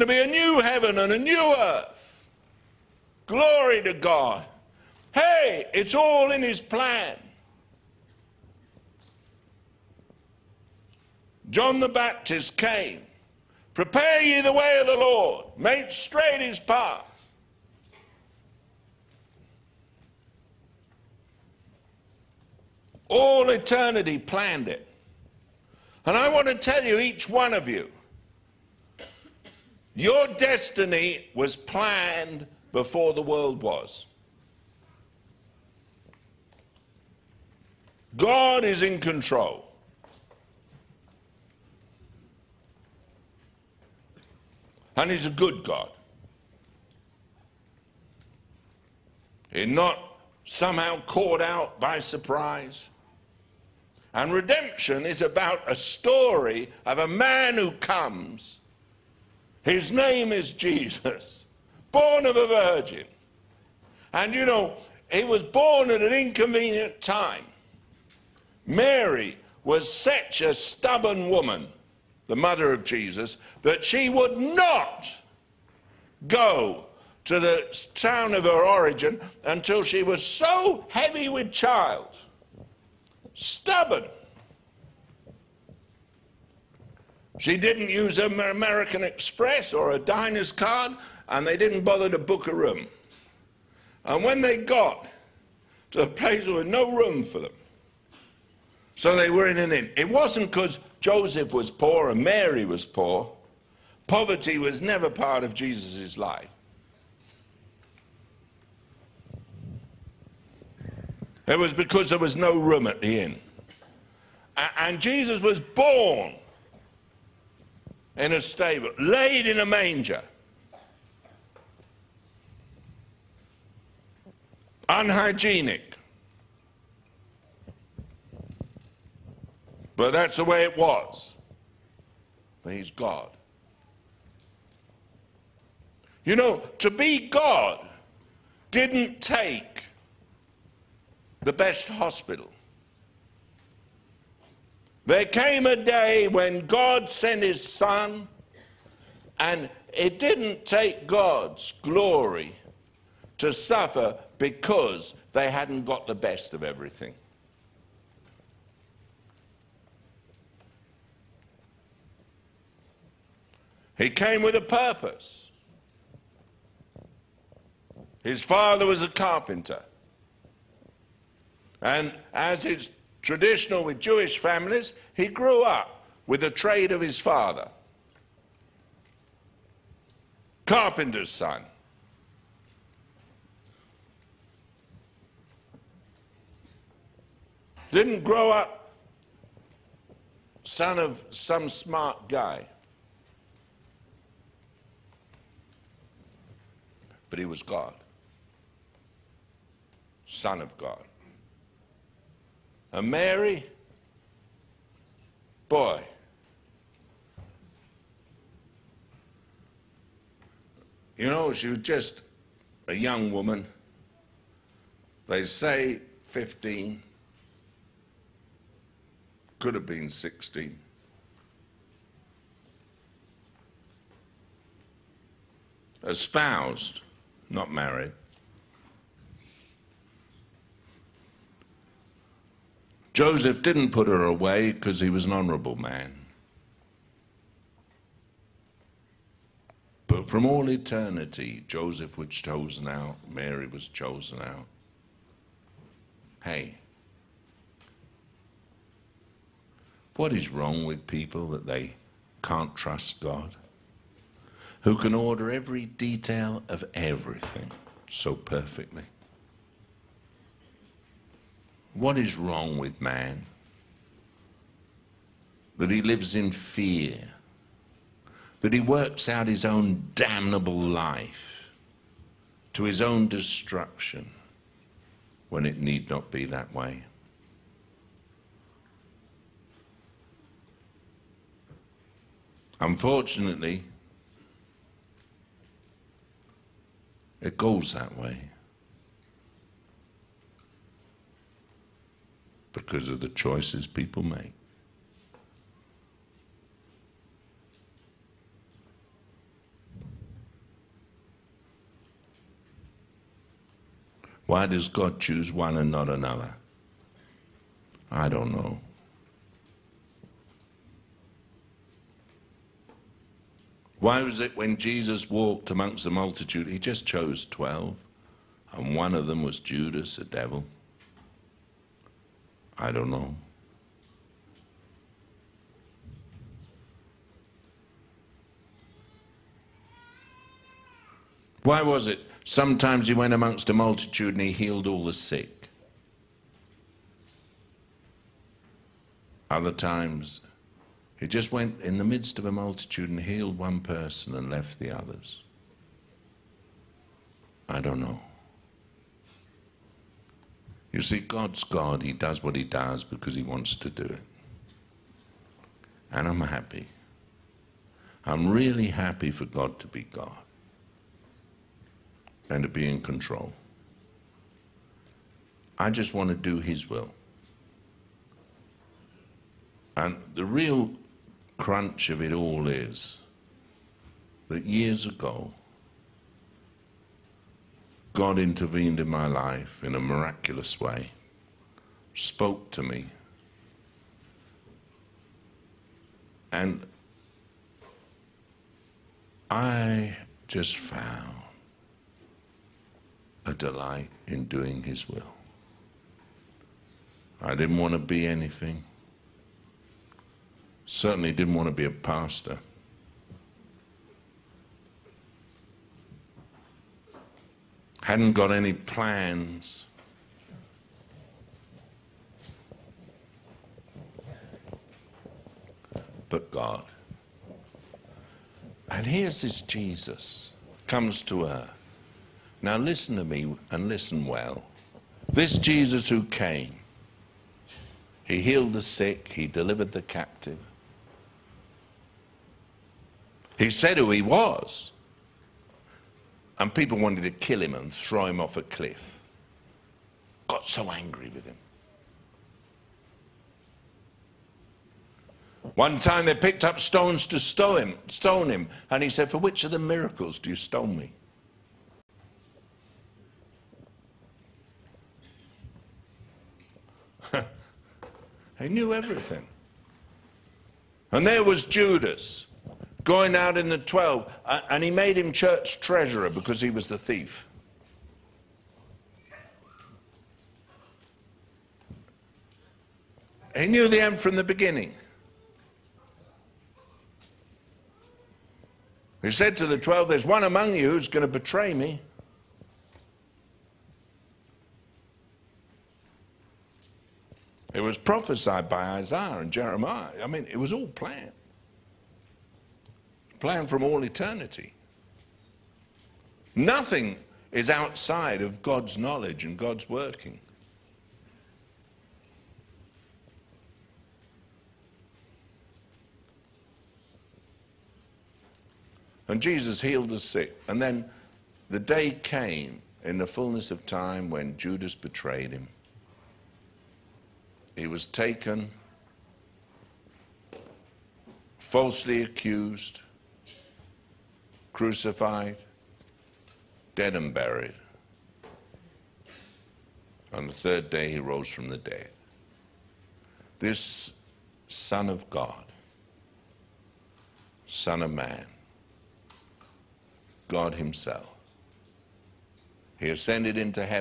to be a new heaven and a new earth. Glory to God. Hey, it's all in his plan. John the Baptist came. Prepare ye the way of the Lord. Make straight his path. All eternity planned it. And I want to tell you, each one of you, your destiny was planned before the world was. God is in control. And he's a good God. He's not somehow caught out by surprise. And redemption is about a story of a man who comes. His name is Jesus, born of a virgin. And you know, he was born at an inconvenient time. Mary was such a stubborn woman, the mother of Jesus, that she would not go to the town of her origin until she was so heavy with child. Stubborn. She didn't use an American Express or a diner's card, and they didn't bother to book a room. And when they got to a place, there was no room for them. So they were in an inn. It wasn't because Joseph was poor and Mary was poor. Poverty was never part of Jesus' life. It was because there was no room at the inn. And Jesus was born in a stable, laid in a manger. Unhygienic. But that's the way it was. But he's God. You know, to be God didn't take the best hospital. There came a day when God sent his Son, and it didn't take God's glory to suffer because they hadn't got the best of everything. He came with a purpose. His father was a carpenter. And as is traditional with Jewish families, he grew up with the trade of his father. Carpenter's son. Didn't grow up son of some smart guy. But he was God. Son of God. And Mary, boy, you know, she was just a young woman. They say 15, could have been 16. Espoused, not married. Joseph didn't put her away because he was an honorable man. But from all eternity, Joseph was chosen out, Mary was chosen out. Hey, what is wrong with people that they can't trust God? Who can order every detail of everything so perfectly? What is wrong with man? That he lives in fear, that he works out his own damnable life to his own destruction when it need not be that way. Unfortunately, it goes that way because of the choices people make. Why does God choose one and not another? I don't know. Why was it when Jesus walked amongst the multitude, he just chose 12, and one of them was Judas, a devil? I don't know. Why was it sometimes he went amongst a multitude and he healed all the sick? Other times he just went in the midst of a multitude and healed one person and left the others. I don't know. You see, God's God. He does what he does because he wants to do it. And I'm happy. I'm really happy for God to be God and to be in control. I just want to do his will. And the real crunch of it all is that years ago, God intervened in my life in a miraculous way, spoke to me, and I just found a delight in doing his will. I didn't want to be anything. Certainly didn't want to be a pastor. Hadn't got any plans. But God. And here's this Jesus, comes to earth. Now listen to me and listen well. This Jesus who came, he healed the sick, he delivered the captive. He said who he was. And people wanted to kill him and throw him off a cliff. Got so angry with him. One time they picked up stones to stone him, and he said, "For which of the miracles do you stone me?" He knew everything. And there was Judas, going out in the 12, and he made him church treasurer because he was the thief. He knew the end from the beginning. He said to the 12, "There's one among you who's going to betray me." It was prophesied by Isaiah and Jeremiah. I mean, it was all planned. Planned from all eternity. Nothing is outside of God's knowledge and God's working. And Jesus healed the sick. And then the day came in the fullness of time when Judas betrayed him. He was taken, falsely accused, crucified, dead and buried. On the third day he rose from the dead. This Son of God, Son of Man, God himself, he ascended into heaven.